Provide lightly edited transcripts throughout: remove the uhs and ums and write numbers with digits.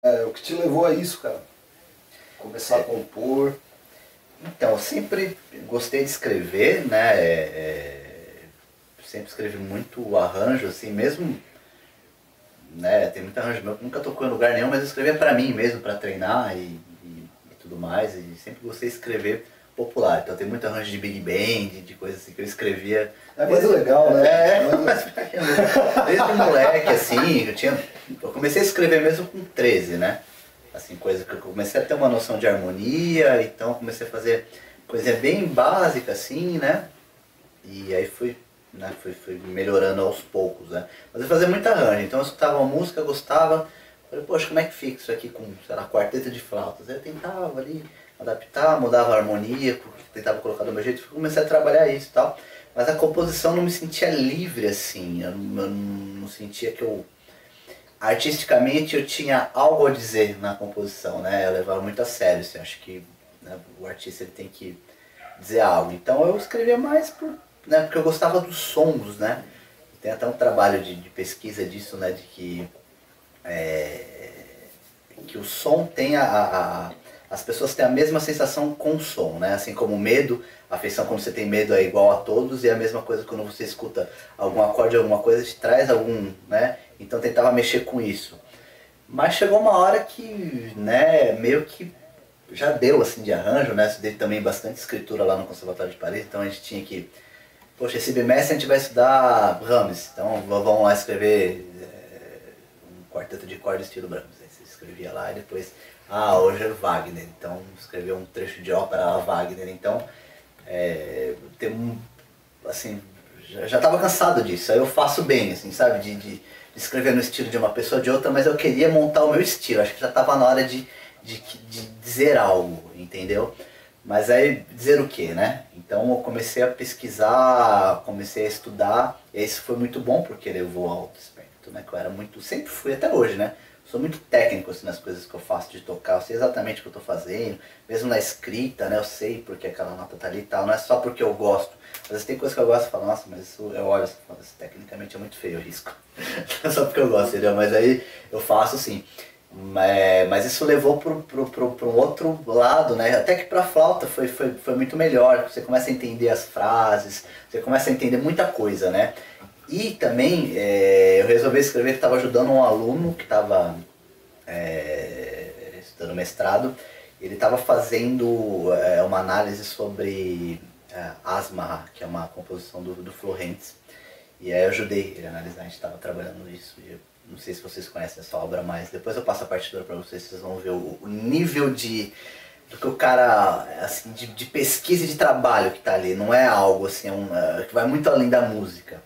O que te levou a isso, cara? Começar a compor. Então, eu sempre gostei de escrever, né? Sempre escrevi muito arranjo, assim, mesmo, né? Tem muito arranjo meu que nunca tocou em lugar nenhum, mas eu escrevia pra mim mesmo, pra treinar e tudo mais. E sempre gostei de escrever popular. Então tem muito arranjo de Big Band, de coisas assim que eu escrevia. É mais legal, né? Desde moleque, assim, eu comecei a escrever mesmo com 13, né? Assim, coisa que eu comecei a ter uma noção de harmonia, então comecei a fazer coisa bem básica, assim, né? E aí fui melhorando aos poucos, né? Mas eu fazia muito arranjo, então eu escutava uma música, gostava, falei, poxa, como é que fica isso aqui com, sei lá, quarteto de flautas? Aí eu tentava ali adaptar, mudava a harmonia, tentava colocar do meu jeito, comecei a trabalhar isso e tal. Mas a composição não me sentia livre, assim, eu não sentia que eu artisticamente eu tinha algo a dizer na composição, né? Eu levava muito a sério, assim, acho que, né, o artista ele tem que dizer algo. Então eu escrevia mais porque eu gostava dos sons, né? Tem até um trabalho de pesquisa disso, né? De que o som tem as pessoas têm a mesma sensação com o som, né? Assim como o medo, a afeição quando você tem medo é igual a todos, e a mesma coisa quando você escuta algum acorde, alguma coisa, te traz algum, né? Então eu tentava mexer com isso. Mas chegou uma hora que, né, meio que já deu assim de arranjo, né? Estudei também bastante escritura lá no Conservatório de Paris, então a gente tinha que, poxa, esse bimestre a gente vai estudar Brahms, então vamos lá escrever um quarteto de cordas estilo Brahms. Aí você escrevia lá e depois, hoje é Wagner, então escreveu um trecho de ópera a Wagner, então tem um, assim, já estava cansado disso, aí eu faço bem, assim, sabe, de escrever no estilo de uma pessoa ou de outra, mas eu queria montar o meu estilo, acho que já estava na hora de dizer algo, entendeu? Mas aí, dizer o que, né? Então eu comecei a pesquisar, comecei a estudar, e isso foi muito bom porque levou ao alto espectro, né? Que eu era muito, sempre fui até hoje, né? Sou muito técnico assim, nas coisas que eu faço de tocar, eu sei exatamente o que eu estou fazendo, mesmo na escrita, né? Eu sei porque aquela nota tá ali e tal, não é só porque eu gosto. Às vezes tem coisas que eu gosto e falo, nossa, mas isso eu olho e falo, isso tecnicamente é muito feio, eu risco. Não é só porque eu gosto, entendeu? Mas aí eu faço assim. Mas isso levou para um outro lado, né? Até que para flauta foi muito melhor. Você começa a entender as frases, você começa a entender muita coisa, né? E também eu resolvi escrever que estava ajudando um aluno que estava estudando mestrado. Ele estava fazendo uma análise sobre Asma, que é uma composição do Florentz. E aí eu ajudei ele a analisar, a gente estava trabalhando nisso. E eu não sei se vocês conhecem essa obra, mas depois eu passo a partitura para vocês, vocês vão ver o nível do que o cara, assim, de pesquisa e de trabalho que está ali. Não é algo assim, que vai muito além da música,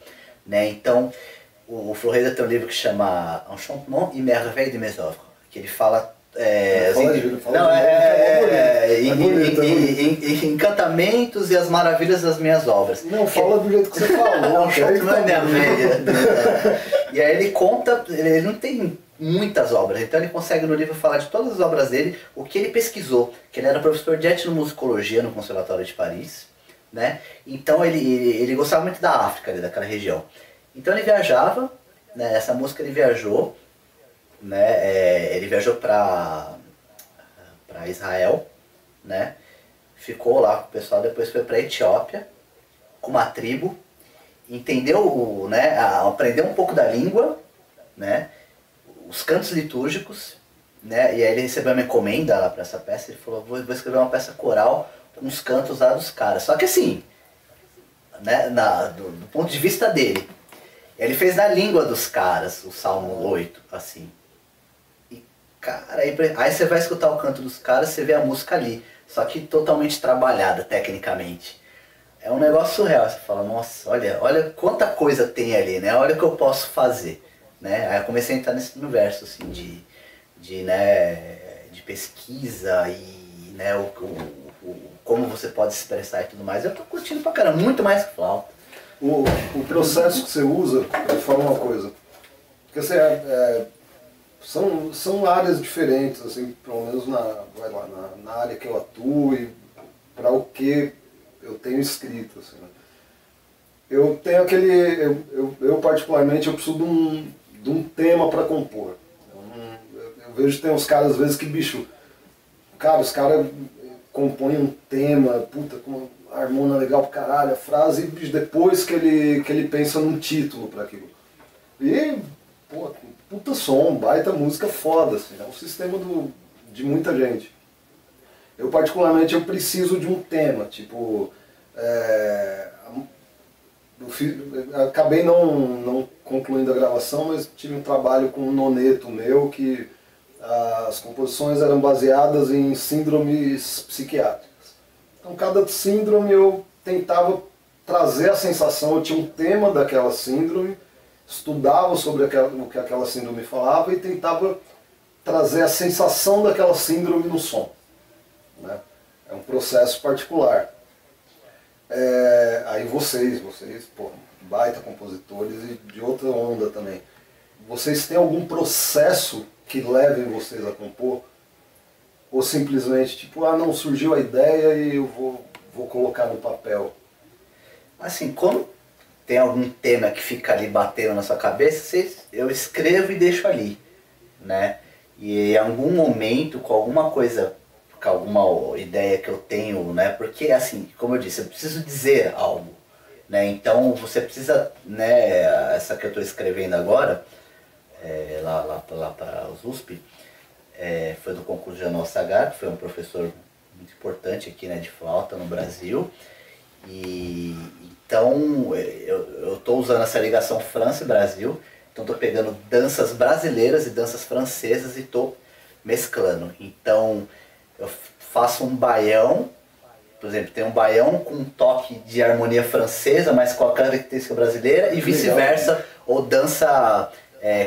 né? Então, o Floreda tem um livro que chama Enchantement et Merveille de mes œuvres, que ele fala encantamentos e as maravilhas das minhas obras. Não, fala do jeito que você falou. Enchantement et Merveille. E aí ele conta, ele não tem muitas obras, então ele consegue no livro falar de todas as obras dele, o que ele pesquisou, que ele era professor de etnomusicologia no Conservatório de Paris, né? Então ele gostava muito da África, ali, daquela região. Então ele viajava, né? Essa música ele viajou, né? Ele viajou para Israel, né? Ficou lá com o pessoal, depois foi para Etiópia, com uma tribo, entendeu, né? Aprendeu um pouco da língua, né? Os cantos litúrgicos, né? E aí ele recebeu uma encomenda lá para essa peça, ele falou, vou escrever uma peça coral com os cantos lá dos caras. Só que assim, né? Do ponto de vista dele, ele fez na língua dos caras, o Salmo 8, assim. E, cara, aí você vai escutar o canto dos caras, você vê a música ali, só que totalmente trabalhada tecnicamente. É um negócio surreal, você fala, nossa, olha quanta coisa tem ali, né? Olha o que eu posso fazer, né? Aí eu comecei a entrar nesse universo, assim, de pesquisa e, né, como você pode se expressar e tudo mais. Eu tô curtindo pra caramba, muito mais que flauta. O processo que você usa, eu falo uma coisa, porque assim, são áreas diferentes, assim, pelo menos na área que eu atuo e para o que eu tenho escrito, assim, né? Eu tenho eu particularmente eu preciso de um tema para compor. Eu vejo que tem uns caras, às vezes, que, bicho, cara, os caras compõem um tema, puta, com uma harmonia legal pra caralho, a frase, e bicho, depois que ele pensa num título pra aquilo. E, pô, puta som, baita música foda, assim, é um sistema de muita gente. Eu, particularmente, eu preciso de um tema, tipo, acabei não concluindo a gravação, mas tive um trabalho com um noneto meu que as composições eram baseadas em síndromes psiquiátricas. Então, cada síndrome eu tentava trazer a sensação, eu tinha um tema daquela síndrome, estudava sobre o que aquela síndrome falava e tentava trazer a sensação daquela síndrome no som. Né? É um processo particular. Aí vocês, pô, baita compositores e de outra onda também. Vocês têm algum processo que levem vocês a compor? Ou simplesmente, tipo, não, surgiu a ideia e eu vou colocar no papel? Assim, quando tem algum tema que fica ali batendo na sua cabeça, eu escrevo e deixo ali, né? E em algum momento, com alguma coisa, com alguma ideia que eu tenho, né? Porque, assim, como eu disse, eu preciso dizer algo, né? Então, você precisa, né? Essa que eu estou escrevendo agora, lá para os USP, foi do concurso de Januário Sagar, que foi um professor muito importante aqui, né, de flauta no Brasil. E então eu estou usando essa ligação França e Brasil, então estou pegando danças brasileiras e danças francesas e estou mesclando. Então eu faço um baião, por exemplo, tem um baião com um toque de harmonia francesa, mas com a característica brasileira, e vice-versa, ou dança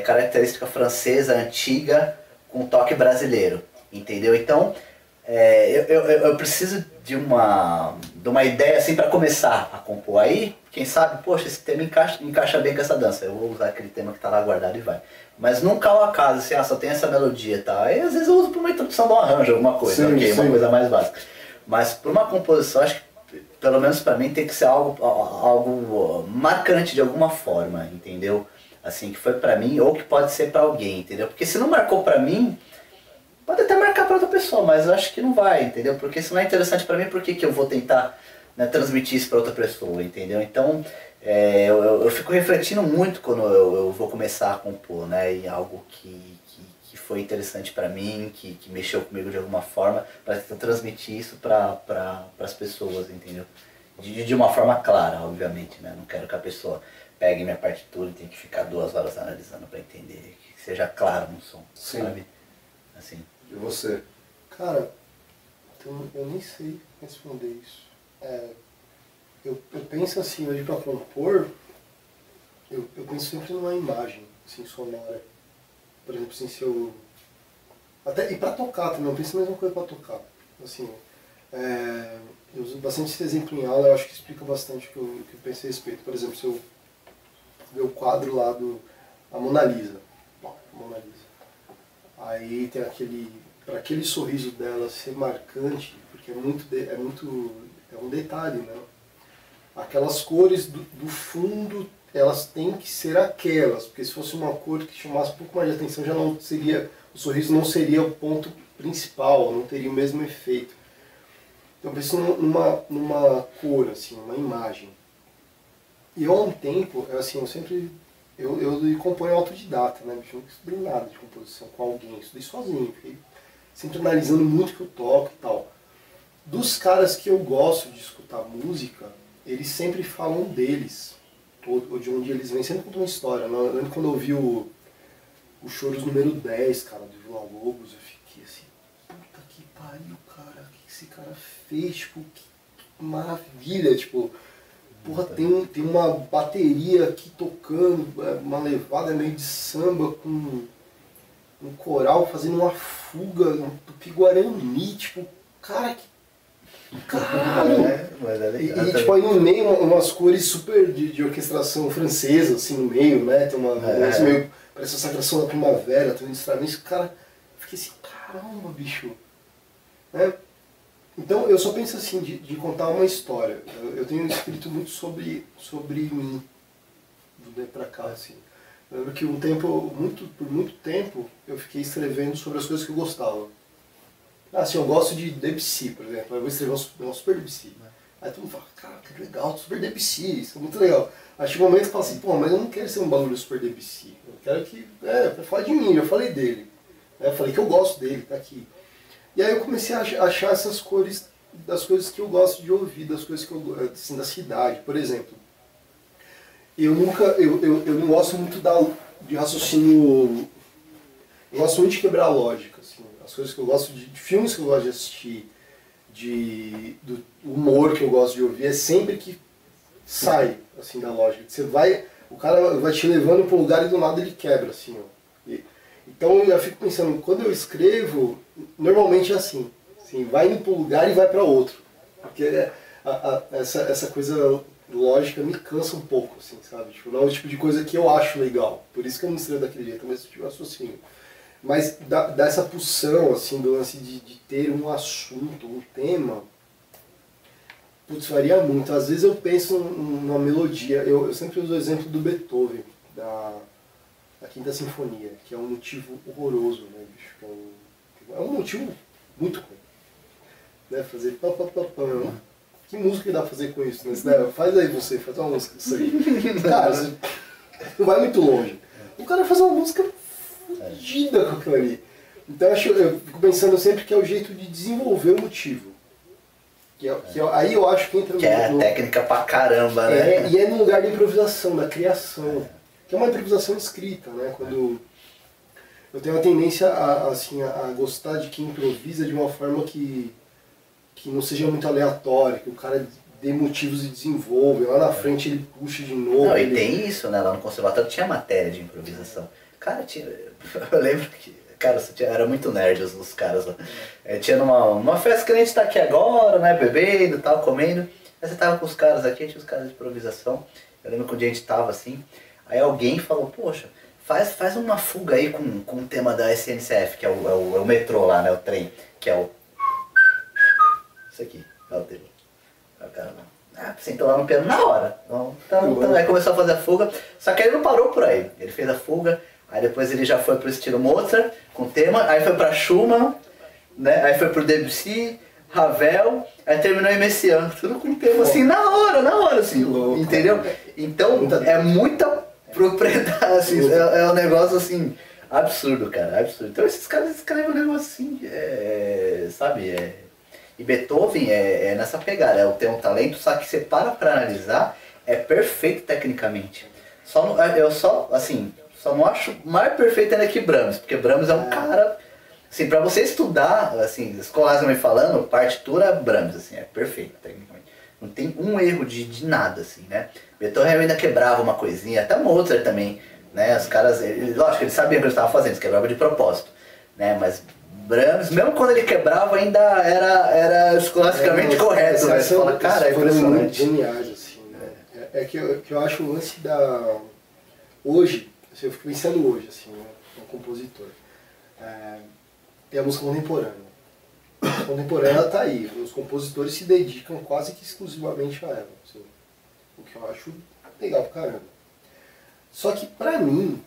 característica francesa antiga com toque brasileiro, entendeu? Então eu preciso de uma ideia assim para começar a compor. Aí, quem sabe, poxa, esse tema encaixa bem com essa dança, eu vou usar aquele tema que está lá guardado e vai. Mas nunca ao acaso, assim, só tem essa melodia, tá? Aí às vezes eu uso para uma introdução de um arranjo, alguma coisa, sim, ok, sim. uma coisa mais básica. Mas para uma composição, acho que, pelo menos para mim, tem que ser algo marcante de alguma forma, entendeu? Assim, que foi para mim ou que pode ser para alguém, entendeu? Porque se não marcou para mim, pode até marcar para outra pessoa, mas eu acho que não vai, entendeu? Porque se não é interessante para mim, por que eu vou tentar, né, transmitir isso para outra pessoa, entendeu? Então, eu fico refletindo muito quando eu vou começar a compor, né, em algo que foi interessante para mim, que mexeu comigo de alguma forma, para tentar transmitir isso para as pessoas, entendeu? De uma forma clara, obviamente, né? Não quero que a pessoa pegue minha partitura e tenha que ficar 2 horas analisando para entender, que seja claro no som, Sim. sabe? Assim. E você? Cara, então eu nem sei responder isso. Eu penso assim, hoje para compor, eu penso sempre numa imagem assim, sonora. Por exemplo, assim, se eu... Até, e para tocar também, eu penso a mesma coisa para tocar. Assim, eu uso bastante esse exemplo em aula, eu acho que explica bastante o que eu penso a respeito. Por exemplo, se eu ver o quadro lá a Mona Lisa. Mona Lisa. Aí tem para aquele sorriso dela ser marcante, porque é um detalhe, né? Aquelas cores do fundo, elas têm que ser aquelas, porque se fosse uma cor que chamasse um pouco mais de atenção, já não seria, o sorriso não seria o ponto principal, não teria o mesmo efeito. Então eu penso numa cor, assim, uma imagem. E há um tempo, assim, eu componho autodidata, né? Eu não estudei nada de composição com alguém, eu estudei sozinho, fiquei sempre analisando muito o que eu toco e tal. Dos caras que eu gosto de escutar música, eles sempre falam deles, ou de onde eles vêm, sempre contam uma história. Eu lembro quando eu vi o Choros número 10, cara, do Vila Lobos, eu fiquei assim, puta que pariu, cara, o que esse cara fez? Tipo, que maravilha, tipo... Porra, tem uma bateria aqui tocando, uma levada meio de samba com um coral fazendo uma fuga, um tupi-guarani, tipo, cara, que caralho! Mas é legal, E tipo, aí no meio umas cores super de orquestração francesa, assim, no meio, né? Tem uma coisa meio, parece a Sagração da Primavera, tem um Stravinsky, cara, eu fiquei assim, caramba, bicho, né? Então, eu só penso assim, de contar uma história. Eu tenho escrito muito sobre mim, do dentro pra cá, assim. Eu lembro que por muito tempo, eu fiquei escrevendo sobre as coisas que eu gostava. Assim, eu gosto de Debussy, por exemplo. Eu vou escrever um super Debussy. Aí todo mundo fala, cara, que legal, super Debussy, isso é muito legal. Aí chega um momento que fala assim, pô, mas eu não quero ser um bagulho super Debussy. Eu quero que, pra falar de mim, eu falei dele. Eu falei que eu gosto dele, tá aqui. E aí eu comecei a achar essas cores das coisas que eu gosto de ouvir, das coisas que eu assim, da cidade, por exemplo. Eu não gosto muito de raciocínio. Eu gosto muito de quebrar a lógica, assim, as coisas que eu gosto de filmes que eu gosto de assistir, do humor que eu gosto de ouvir, é sempre que sai assim da lógica. O cara vai te levando para um lugar e do nada ele quebra, assim, ó. Então eu já fico pensando, quando eu escrevo, normalmente é assim, vai indo para um lugar e vai para outro, porque essa coisa lógica me cansa um pouco, assim, sabe? Tipo, não é o tipo de coisa que eu acho legal, por isso que eu não escrevo daquele jeito, mas tipo, raciocínio. Mas dessa pulsão, assim, do lance de ter um assunto, um tema, putz, varia muito. Às vezes eu penso numa melodia, eu sempre uso o exemplo do Beethoven, da Quinta Sinfonia, que é um motivo horroroso, né, bicho? É um motivo muito ruim, né? Fazer pá, pá, pá, pá. Que música que dá pra fazer com isso? Né? Faz aí você, faz uma música disso aí. Cara, você não vai muito longe. O cara faz uma música fodida com aquilo ali. Então eu fico pensando sempre que é o jeito de desenvolver o motivo. Aí eu acho que entra que é técnica pra caramba, né? E é no lugar da improvisação, da criação. Que é uma improvisação escrita, né? Quando eu tenho a tendência a gostar de quem improvisa de uma forma que não seja muito aleatória, que o cara dê motivos e desenvolve, lá na frente ele puxa de novo. Não, e tem isso, né? Lá no conservatório tinha matéria de improvisação. Cara, eu lembro que, cara, era muito nerd os caras lá. Tinha numa festa que a gente tá aqui agora, né? Bebendo e tal, comendo. Aí você tava com os caras aqui, tinha os caras de improvisação. Eu lembro que um dia a gente tava assim, aí alguém falou, poxa, faz uma fuga aí com o tema da SNCF, que é o metrô lá, né? O trem, que é o... Isso aqui, é o tema. Aí o cara, sentou lá no piano na hora. Então, aí começou a fazer a fuga, só que ele não parou por aí. Ele fez a fuga, aí depois ele já foi pro estilo Mozart, com tema, aí foi pra Schumann, né? Aí foi pro Debussy, Ravel, aí terminou em Messiaen, tudo com tema assim, na hora, assim, louco, entendeu? Então, é muita propriedade, assim, é um negócio assim, absurdo, cara, absurdo. Então esses caras escrevem um negócio assim, sabe, E Beethoven é nessa pegada, tem um talento, só que você para pra analisar, é perfeito tecnicamente. Só não acho mais perfeito ainda que Brahms, porque Brahms é um cara, assim, pra você estudar, assim, escolarmente falando, partitura Brahms, assim, é perfeito tecnicamente. Não tem um erro de nada, assim, né? Beethoven ainda quebrava uma coisinha, até Mozart também, né? Os caras, lógico, eles sabiam o que eles estavam fazendo, eles quebravam de propósito, né? Mas Brahms, mesmo quando ele quebrava, ainda era escolasticamente correto, né? Você fala, cara, é impressionante. Geniais, assim, né? Que eu acho o lance hoje, assim, eu fico pensando hoje, assim, né? Um compositor. Tem a música contemporânea. A contemporânea tá aí, os compositores se dedicam quase que exclusivamente a ela, assim, o que eu acho legal pra caramba. Só que pra mim,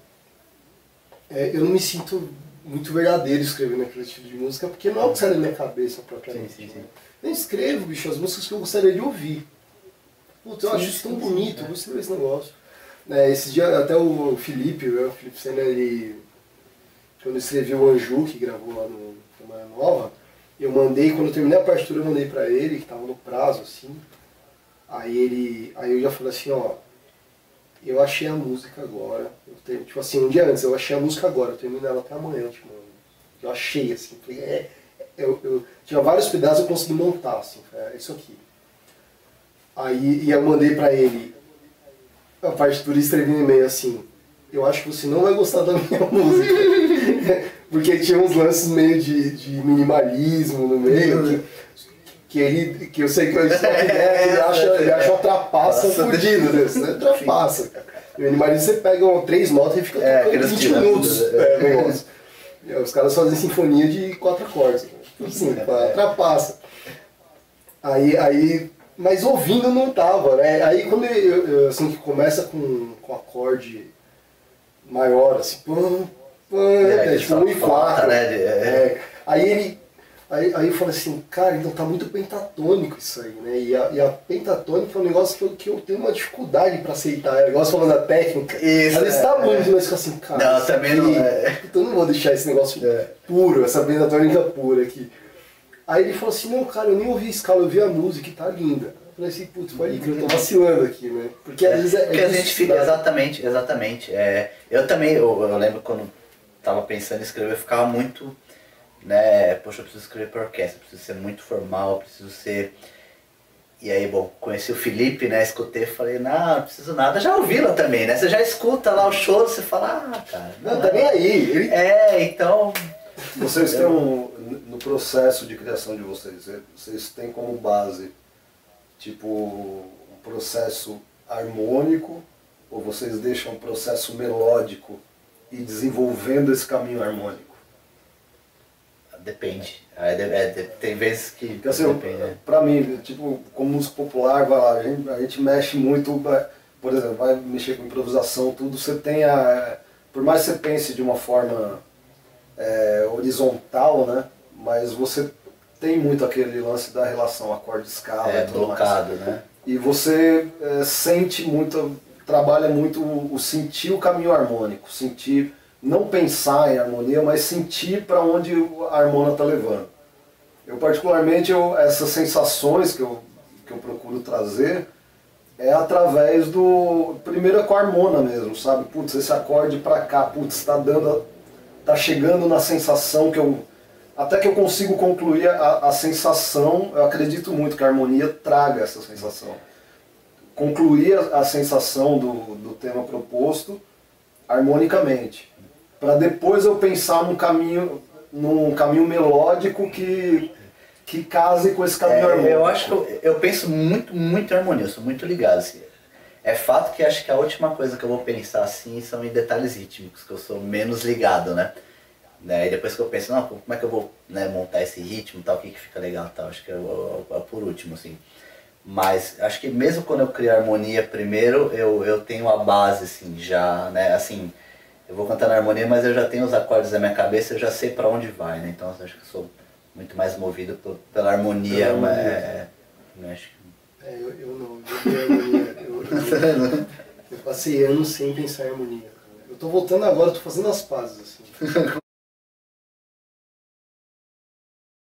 eu não me sinto muito verdadeiro escrevendo aquele tipo de música, porque não é o que sai da minha cabeça propriamente. Sim. Eu escrevo, bicho, as músicas que eu gostaria de ouvir. Putz, eu acho isso tão bonito, eu vou escrever esse negócio. Esse dia até o Felipe Sena, quando escrevi o Anju, que gravou lá no Manhã Nova, eu mandei, quando eu terminei a partitura, eu mandei pra ele, que tava no prazo, assim. Aí eu já falei assim, ó, eu achei a música agora. Tipo assim, um dia antes, eu achei a música agora, eu termino ela até amanhã, tipo, eu achei, assim, falei, eu tinha vários pedaços, eu consegui montar, assim, é isso aqui. Aí eu mandei pra ele a partitura e escrevi no e-mail assim, eu acho que você não vai gostar da minha música. Porque tinha uns lances meio de minimalismo no meio, que eu sei que ele acha uma trapaça fodida, né? Trapaça, cara. E o minimalismo você pega 3 notas e fica tocando 20 minutos. Os caras fazem sinfonia de 4 acordes. Assim, trapaça. Mas ouvindo não tava, né? Aí quando assim, que começa com acorde maior, assim, tipo 1 e 4. Né? Aí eu falei assim, cara, então tá muito pentatônico isso aí, né? E a pentatônica é um negócio que eu tenho uma dificuldade pra aceitar. É igual falando da técnica. Isso, às vezes tá muito, mas fica assim, cara. Não, também não é. Então eu não vou deixar esse negócio puro, essa pentatônica pura aqui. Aí ele falou assim, não, cara, eu nem ouvi a escala, eu vi a música e tá linda. Eu falei assim, putz, pode ir, que eu tô vacilando aqui, né? Porque às vezes porque a gente fica, exatamente. Eu também, eu lembro quando tava pensando em escrever, eu ficava muito, né, poxa, eu preciso escrever pra orquestra, preciso ser muito formal, preciso ser... E aí, bom, conheci o Felipe, né, escutei, falei, não preciso nada, já ouvi lá também, né, você já escuta lá o choro, você fala, cara... Não, tá nem aí. Então... Vocês têm no processo de criação de vocês têm como base, tipo, um processo harmônico, ou vocês deixam um processo melódico e desenvolvendo esse caminho harmônico? Depende. Tem vezes que Porque, assim, depende, né? Pra mim, tipo, como músico popular, vai lá, a gente mexe muito, por exemplo, vai mexer com improvisação, tudo, você tem por mais que você pense de uma forma horizontal, né, mas você tem muito aquele lance da relação acorde-escala e tudo blocado, mais. né? E você sente muito, trabalha muito o sentir o caminho harmônico, sentir, não pensar em harmonia, mas sentir para onde a harmonia está levando. Eu particularmente, essas sensações que eu procuro trazer é através primeiro com a harmona mesmo, sabe? Putz, esse acorde para cá, putz, tá chegando na sensação até que eu consigo concluir a sensação, eu acredito muito que a harmonia traga essa sensação. Concluir a sensação do tema proposto harmonicamente, para depois eu pensar num caminho melódico que case com esse caminho harmônico. Eu acho que eu penso muito em harmonia, eu sou muito ligado. Assim. É fato que acho que a última coisa que eu vou pensar assim são em detalhes rítmicos, que eu sou menos ligado, né? E depois que eu penso, não, como é que eu vou, né, montar esse ritmo, tal, o que fica legal, tal, acho que é por último, assim. Mas acho que mesmo quando eu crio a harmonia primeiro, eu tenho a base, assim, já, né, assim, eu vou cantando a harmonia, mas eu já tenho os acordes na minha cabeça, eu já sei pra onde vai, né, então acho que eu sou muito mais movido pela harmonia, acho que... Eu não, eu vi harmonia, eu passei anos sem pensar em harmonia. Eu tô voltando agora, tô fazendo as pazes, assim.